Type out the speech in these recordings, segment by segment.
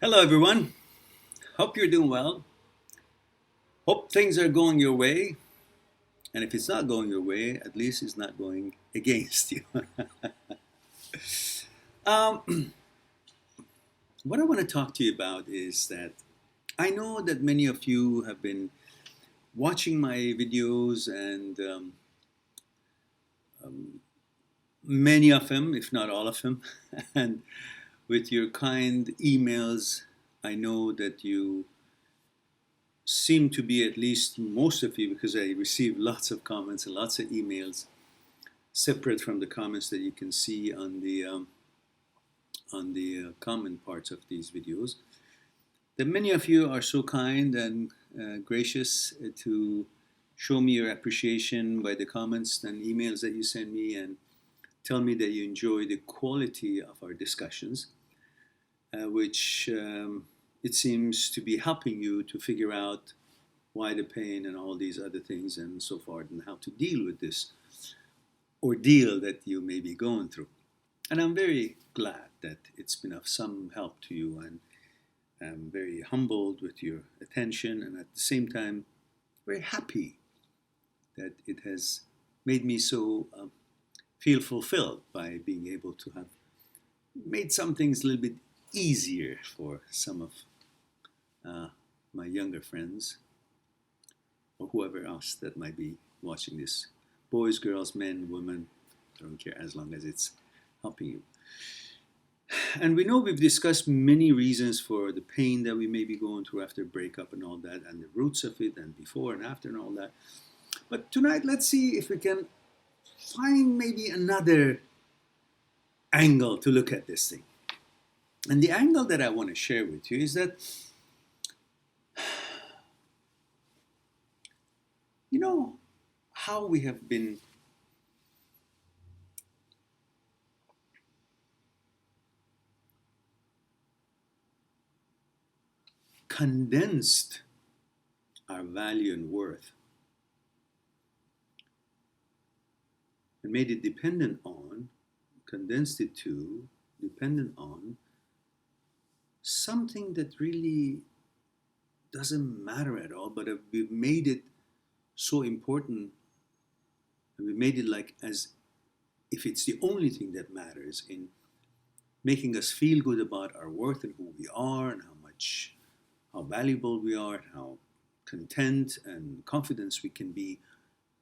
Hello, everyone. Hope you're doing well. Hope things are going your way. And if it's not going your way, at least it's not going against you. um, what I want to talk to you about is that I know that many of you have been watching my videos, and um, many of them, if not all of them, and with your kind emails, I know that you seem to be, at least most of you, because I receive lots of comments and lots of emails separate from the comments that you can see on the comment parts of these videos. That many of you are so kind and gracious to show me your appreciation by the comments and emails that you send me, and tell me that you enjoy the quality of our discussions, which it seems to be helping you to figure out why the pain and all these other things and so forth, and how to deal with this ordeal that you may be going through. And I'm very glad that it's been of some help to you, and I'm very humbled with your attention, and at the same time very happy that it has made me so feel fulfilled by being able to have made some things a little bit easier for some of my younger friends, or whoever else that might be watching this. Boys, girls, men, women, I don't care, as long as it's helping you. And we know we've discussed many reasons for the pain that we may be going through after breakup and all that, and the roots of it, and before and after and all that. But tonight, let's see if we can find maybe another angle to look at this thing. And the angle that I want to share with you is that, you know, how we have been condensed our value and worth and made it dependent on, condensed it to, dependent on something that really doesn't matter at all, but we've made it so important, and we made it like as if it's the only thing that matters in making us feel good about our worth and who we are and how valuable we are, and how content and confidence we can be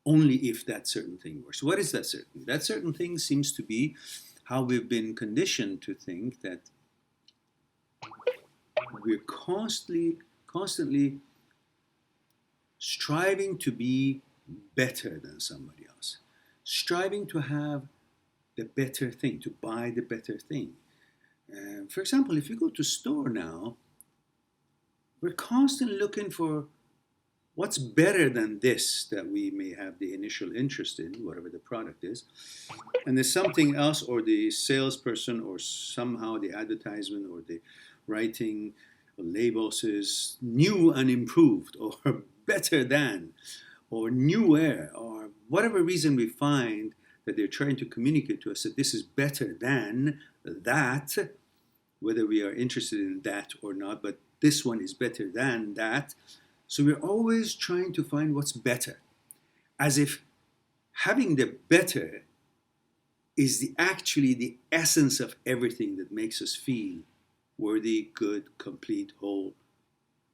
only if that certain thing works. What is that certain? That certain thing seems to be how we've been conditioned to think that we're constantly striving to be better than somebody else, striving to have the better thing, to buy the better thing. For example, if you go to store now, we're constantly looking for what's better than this that we may have the initial interest in, whatever the product is. And there's something else, or the salesperson, or somehow the advertisement, or the writing or labels is new and improved, or better than, or newer, or whatever reason we find that they're trying to communicate to us that this is better than that, whether we are interested in that or not, but this one is better than that. So we're always trying to find what's better, as if having the better is actually the essence of everything that makes us feel worthy, good, complete, whole.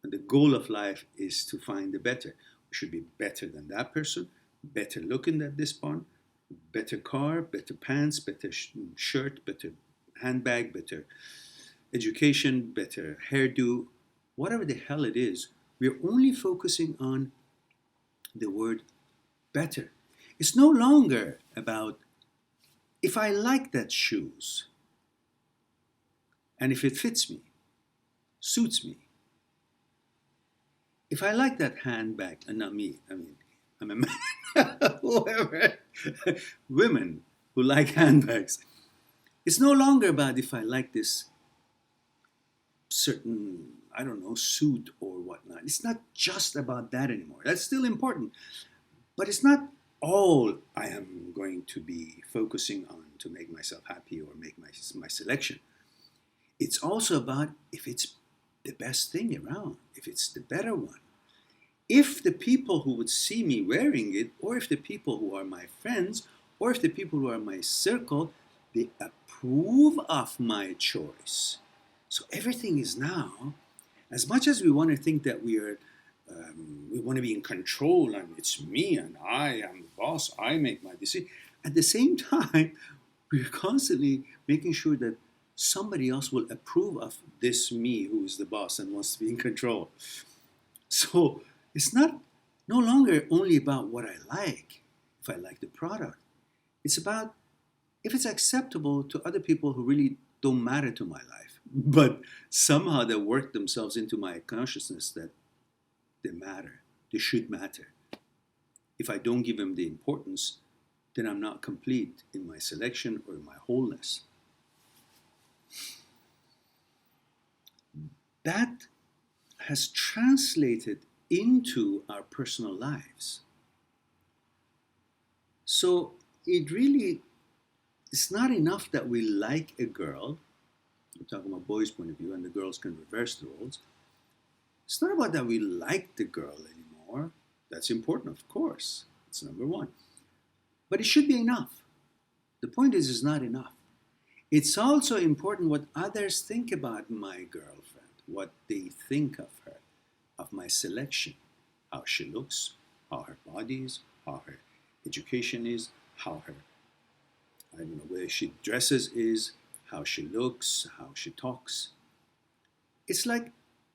And the goal of life is to find the better. We should be better than that person, better looking than this one, better car, better pants, better shirt, better handbag, better education, better hairdo, whatever the hell it is. We're only focusing on the word better. It's no longer about if I like that shoes and if it fits me, suits me. If I like that handbag, and not me, I mean, I'm a man, whoever, women who like handbags. It's no longer about if I like this certain, I don't know, suit or whatnot. It's not just about that anymore. That's still important. But it's not all I am going to be focusing on to make myself happy or make my selection. It's also about if it's the best thing around, if it's the better one. If the people who would see me wearing it, or if the people who are my friends, or if the people who are my circle, they approve of my choice. So everything is now, as much as we want to think that we want to be in control and it's me and I am the boss, I make my decision. At the same time, we're constantly making sure that somebody else will approve of this me who is the boss and wants to be in control. So it's no longer only about what I like, if I like the product. It's about if it's acceptable to other people who really don't matter to my life, but somehow they work themselves into my consciousness that they matter, they should matter. If I don't give them the importance, then I'm not complete in my selection or in my wholeness. That has translated into our personal lives. So it's not enough that we like a girl. I'm talking about boys' point of view, and the girls can reverse the roles. It's not about that we like the girl anymore. That's important, of course. It's number one. But it should be enough. The point is, it's not enough. It's also important what others think about my girlfriend, what they think of her, of my selection, how she looks, how her body is, how her education is, how her, I don't know, where she dresses is, how she looks, how she talks. It's like,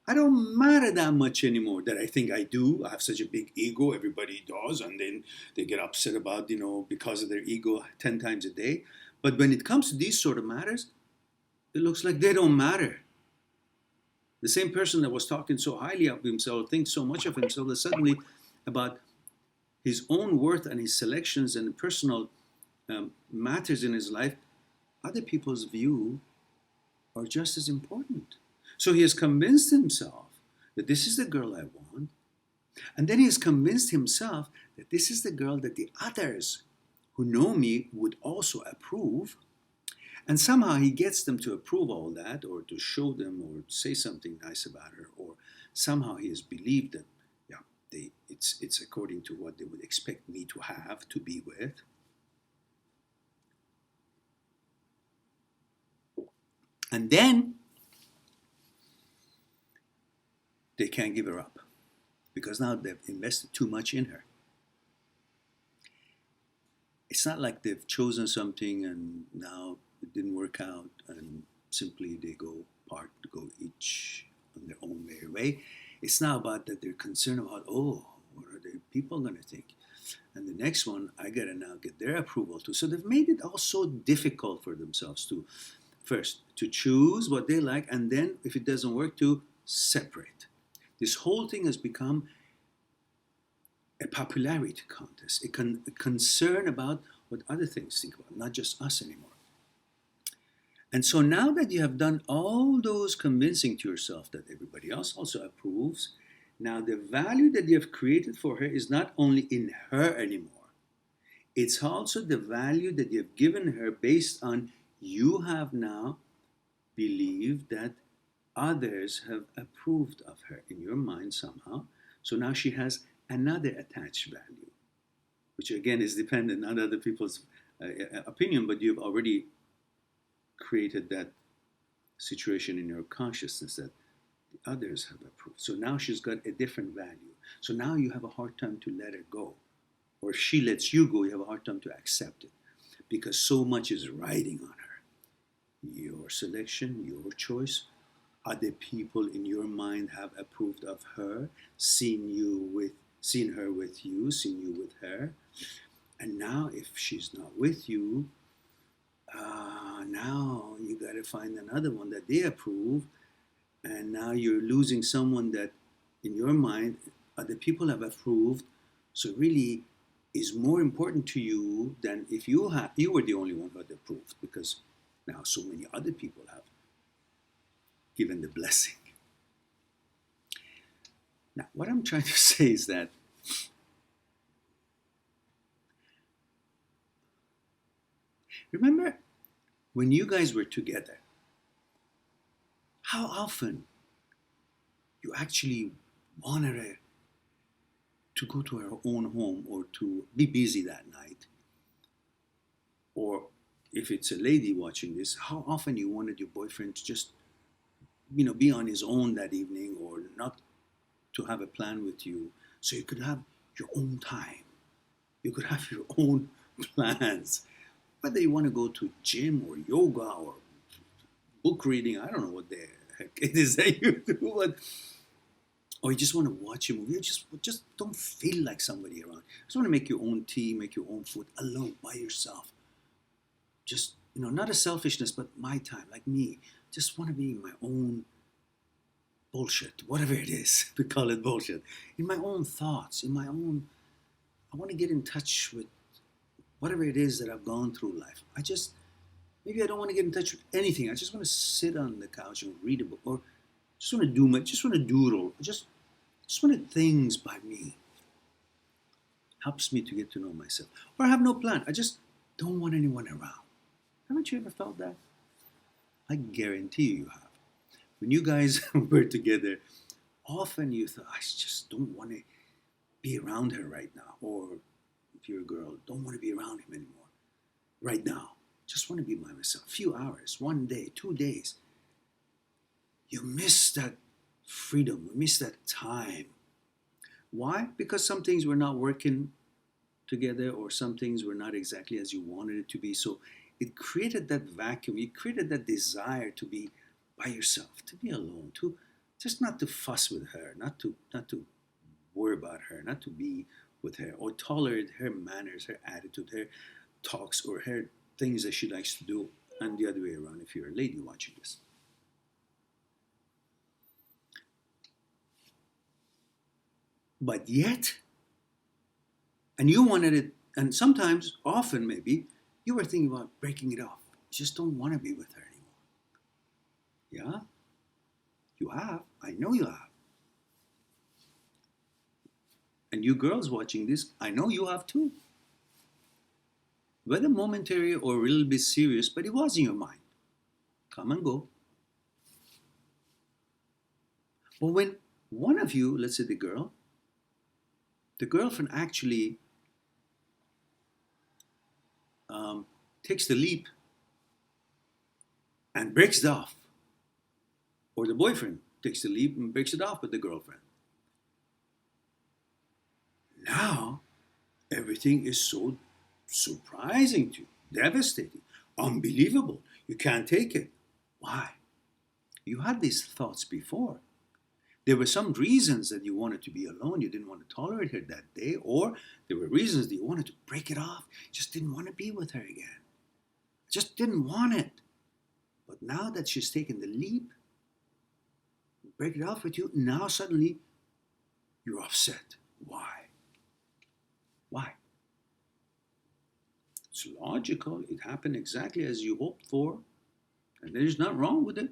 I don't matter that much anymore that I think I do. I have such a big ego, everybody does, and then they get upset about, because of their ego 10 times a day. But when it comes to these sort of matters, it looks like they don't matter. The same person that was talking so highly of himself, thinks so much of himself, that suddenly about his own worth and his selections and the personal matters in his life, other people's view are just as important. So he has convinced himself that this is the girl I want. And then he has convinced himself that this is the girl that the others who know me would also approve. And somehow he gets them to approve all that, or to show them, or say something nice about her, or somehow he has believed that, it's according to what they would expect me to have, to be with. And then they can't give her up, because now they've invested too much in her. It's not like they've chosen something and now it didn't work out and simply they go each on their own merry way. It's now about that they're concerned about, what are the people going to think? And the next one, I got to now get their approval too. So they've made it all so difficult for themselves to, first, to choose what they like, and then, if it doesn't work, to separate. This whole thing has become a popularity contest, a concern about what other things think about, not just us anymore. And so now that you have done all those convincing to yourself that everybody else also approves, now the value that you have created for her is not only in her anymore. It's also the value that you have given her based on you have now believed that others have approved of her in your mind somehow. So now she has another attached value, which again is dependent on other people's opinion, but you've already created that situation in your consciousness that the others have approved. So now she's got a different value. So now you have a hard time to let her go. Or if she lets you go, you have a hard time to accept it, because so much is riding on her. Your selection, your choice. Other people in your mind have approved of her, seen her with you, seen you with her. And now if she's not with you, now you got to find another one that they approve. And now you're losing someone that in your mind other people have approved. So really is more important to you than if you were the only one who had approved, because now so many other people have given the blessing. Now, what I'm trying to say is that remember when you guys were together, how often You actually wanted her to go to her own home or to be busy that night. Or if it's a lady watching this, how often you wanted your boyfriend to just, be on his own that evening, or not to have a plan with you, so you could have your own time. You could have your own plans. Whether you want to go to gym or yoga or book reading, I don't know what the heck it is that you do, but, or you just want to watch a movie, you just don't feel like somebody around. You just want to make your own tea, make your own food, alone, by yourself. Just, not a selfishness, but my time, like me. Just want to be in my own bullshit, whatever it is, we call it bullshit, in my own thoughts, I want to get in touch with whatever it is that I've gone through life. Maybe I don't want to get in touch with anything. I just want to sit on the couch and read a book, or just want to doodle, just want things by me. Helps me to get to know myself. Or I have no plan. I just don't want anyone around. Haven't you ever felt that? I guarantee you have. When you guys were together, often you thought, I just don't want to be around her right now. Or if you're a girl, don't want to be around him anymore right now. Just want to be by myself. A few hours, 1 day, 2 days. You miss that freedom. You miss that time. Why? Because some things were not working together, or some things were not exactly as you wanted it to be. So it created that vacuum. It created that desire to be by yourself, to be alone, to just not to fuss with her, not to worry about her, not to be with her, or tolerate her manners, her attitude, her talks, or her things that she likes to do, and the other way around if you're a lady watching this. But yet, and you wanted it, and sometimes, often maybe, you were thinking about breaking it off. You just don't want to be with her anymore. Yeah? You have. I know you have. And you girls watching this, I know you have too. Whether momentary or a little bit serious, but it was in your mind. Come and go. But when one of you, let's say the girlfriend actually takes the leap and breaks it off, or the boyfriend takes the leap and breaks it off with the girlfriend, now everything is so surprising to you, devastating, unbelievable. You can't take it. Why? You had these thoughts before. There were some reasons that you wanted to be alone. You didn't want to tolerate her that day, or there were reasons that you wanted to break it off. You just didn't want to be with her again. Just didn't want it. But now that she's taken the leap, break it off with you, now suddenly you're upset. Why? Why? It's logical. It happened exactly as you hoped for, and there's nothing wrong with it.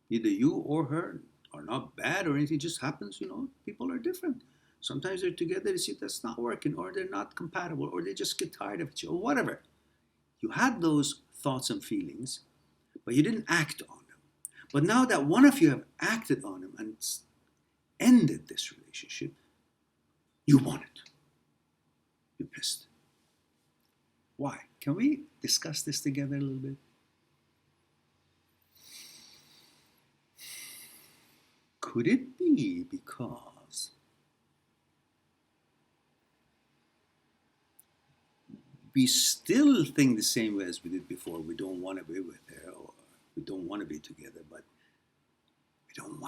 Neither you or her are not bad or anything. It just happens, people are different. Sometimes they're together, they see that's not working, or they're not compatible, or they just get tired of each other, or whatever. You had those thoughts and feelings, but you didn't act on them. But now that one of you have acted on them and ended this relationship, you want it. You're pissed. Why? Can we discuss this together a little bit? Could it be because we still think the same way as we did before? We don't want to be with her, or we don't want to be together, but we don't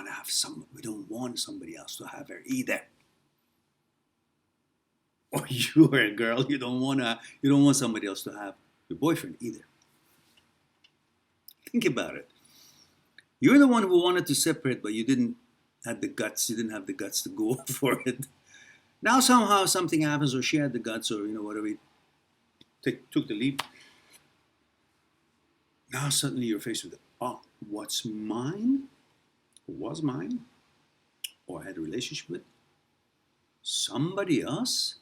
want somebody else to have her either. Or you're a girl, you don't want somebody else to have your boyfriend either. Think about it. You're the one who wanted to separate, but you didn't have the guts to go for it. Now somehow something happens, or she had the guts, or whatever, took the leap. Now suddenly you're faced with, what's mine, or was mine, or I had a relationship with somebody else?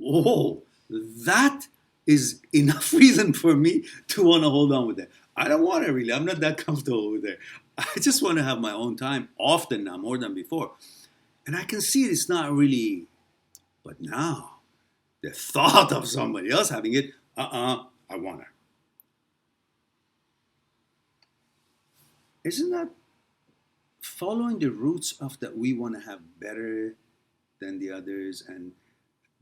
Oh, that is enough reason for me to want to hold on with her. I don't want her really. I'm not that comfortable with her. I just want to have my own time often now, more than before. And I can see it's not really, but now the thought of somebody else having it, I want her. Isn't that following the roots of that we want to have better than the others, and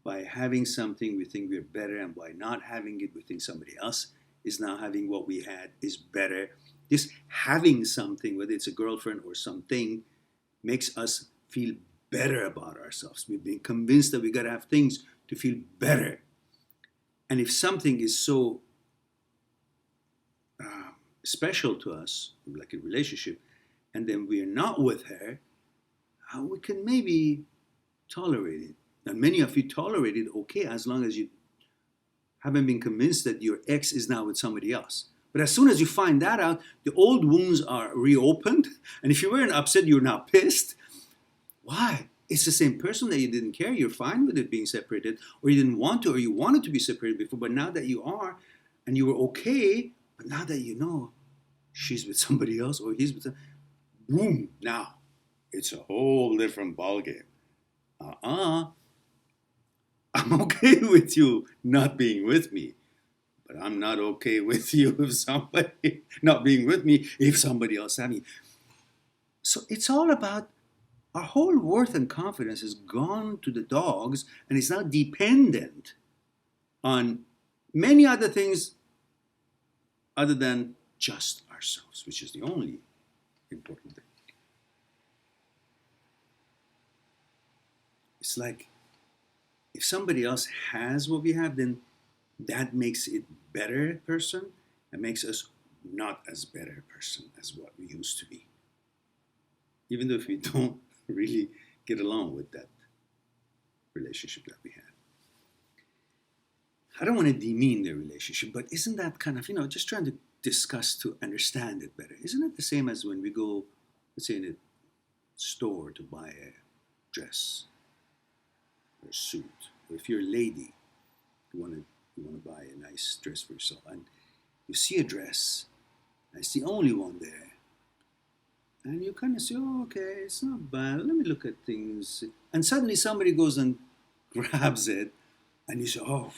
by having something we think we're better, and by not having it we think somebody else is now having what we had is better. This having something, whether it's a girlfriend or something, makes us feel better about ourselves. We've been convinced that we got to have things to feel better. And if something is so special to us, like a relationship, and then we're not with her, we can maybe tolerate it. And many of you tolerate it okay, as long as you haven't been convinced that your ex is now with somebody else. But as soon as you find that out, the old wounds are reopened. And if you weren't upset, you're now pissed. Why? It's the same person that you didn't care. You're fine with it being separated, or you didn't want to, or you wanted to be separated before. But now that you are, and you were okay, but now that you know she's with somebody else or he's with somebody, boom, now it's a whole different ballgame. I'm okay with you not being with me, but I'm not okay with you if somebody not being with me if somebody else has me. So it's all about our whole worth and confidence has gone to the dogs, and it's now dependent on many other things other than just ourselves, which is the only important thing. It's like if somebody else has what we have, then that makes it better person and makes us not as better person as what we used to be. Even though if we don't really get along with that relationship that we had. I don't want to demean the relationship, but isn't that kind of, just trying to discuss to understand it better? Isn't it the same as when we go, let's say, in a store to buy a dress or a suit? Or if you're a lady, you want to buy a nice dress for yourself, and you see a dress, and it's the only one there, and you kind of say, oh, okay, it's not bad, let me look at things, and suddenly somebody goes and grabs it, and you say, oh,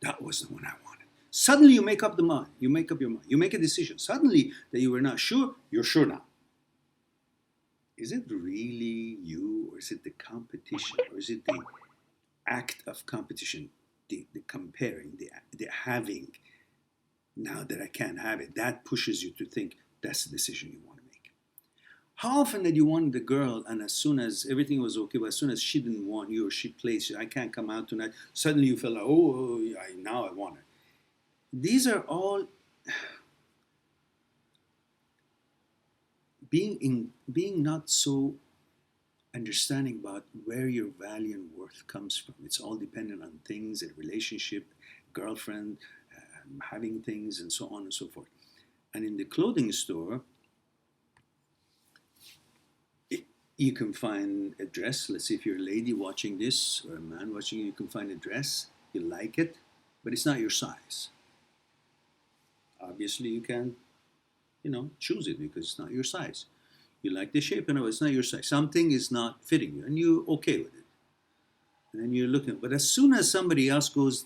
that was the one I wanted. Suddenly you make up the mind, you make up your mind, you make a decision. Suddenly that you were not sure, you're sure now. Is it really you, or is it the competition, or is it the act of competition, the comparing, the having, now that I can't have it, that pushes you to think that's the decision you want to make. How often did you want the girl, and as soon as everything was okay, but as soon as she didn't want you, or she plays, I can't come out tonight, suddenly you felt like, oh, now I want her. These are all being not so understanding about where your value and worth comes from. It's all dependent on things, a relationship, girlfriend, having things, and so on and so forth. And in the clothing store, you can find a dress. Let's say if you're a lady watching this, or a man watching it, you can find a dress, you like it, but it's not your size. Obviously you can, choose it because it's not your size. You like the shape, and it's not your size. Something is not fitting you, and you're okay with it. And then you're looking. But as soon as somebody else goes,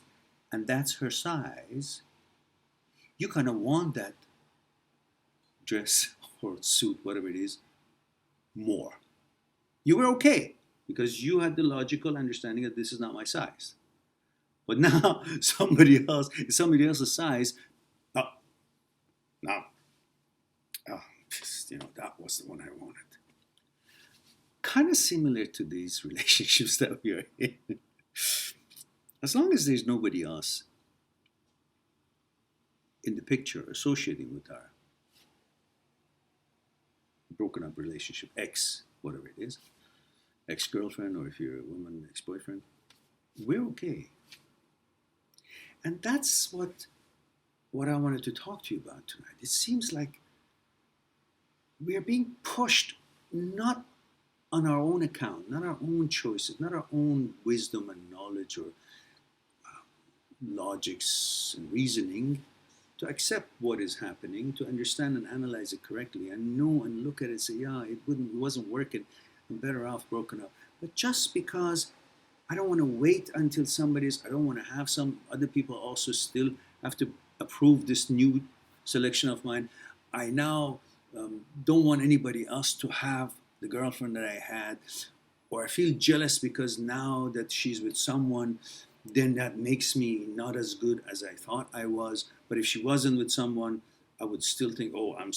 and that's her size, you kind of want that dress or suit, whatever it is, more. You were okay because you had the logical understanding that this is not my size. But now somebody else's size. That was the one I wanted. Kind of similar to these relationships that we are in. As long as there's nobody else in the picture associating with our broken up relationship, whatever it is, ex-girlfriend, or if you're a woman, ex-boyfriend, we're okay. And that's what I wanted to talk to you about tonight. It seems like we are being pushed not on our own account, not our own choices, not our own wisdom and knowledge or logics and reasoning, to accept what is happening, to understand and analyze it correctly, and know and look at it and say, yeah, it wasn't working. I'm better off broken up. But just because I don't want to wait until I don't want to have some other people also still have to approve this new selection of mine. I now don't want anybody else to have the girlfriend that I had, or I feel jealous because now that she's with someone, then that makes me not as good as I thought I was. But if she wasn't with someone, I would still think, oh, I'm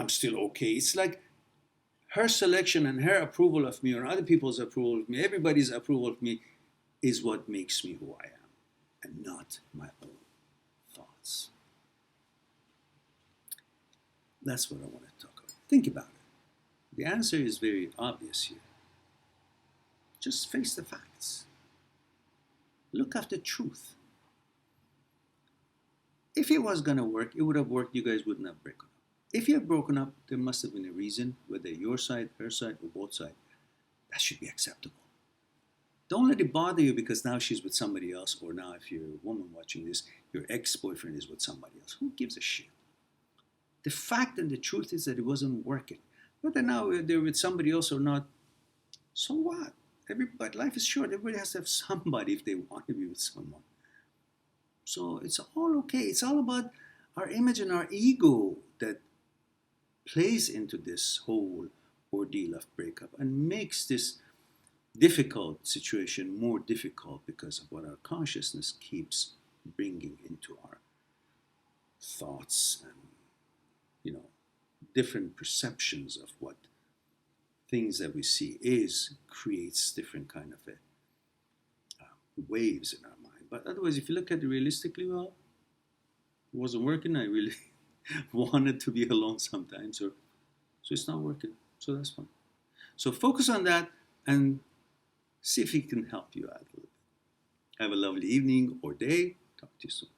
still okay. It's like her selection and her approval of me, or other people's approval of me, everybody's approval of me, is what makes me who I am, and not my own thoughts. That's what I want to talk about. Think about it. The answer is very obvious here. Just face the facts. Look at the truth. If it was going to work, it would have worked. You guys wouldn't have broken up. If you have broken up, there must have been a reason, whether your side, her side, or both sides. That should be acceptable. Don't let it bother you because now she's with somebody else, or now if you're a woman watching this, your ex-boyfriend is with somebody else. Who gives a shit? The fact and the truth is that it wasn't working. Whether now they're with somebody else or not, so what? Everybody, life is short. Everybody has to have somebody if they want to be with someone. So it's all okay. It's all about our image and our ego that plays into this whole ordeal of breakup and makes this difficult situation more difficult because of what our consciousness keeps bringing into our thoughts and, different perceptions of what things that we see creates different kind of waves in our mind. But otherwise, if you look at it realistically, well, it wasn't working. I really wanted to be alone sometimes, so it's not working. So that's fine. So focus on that and see if it can help you out a little bit. Have a lovely evening or day. Talk to you soon.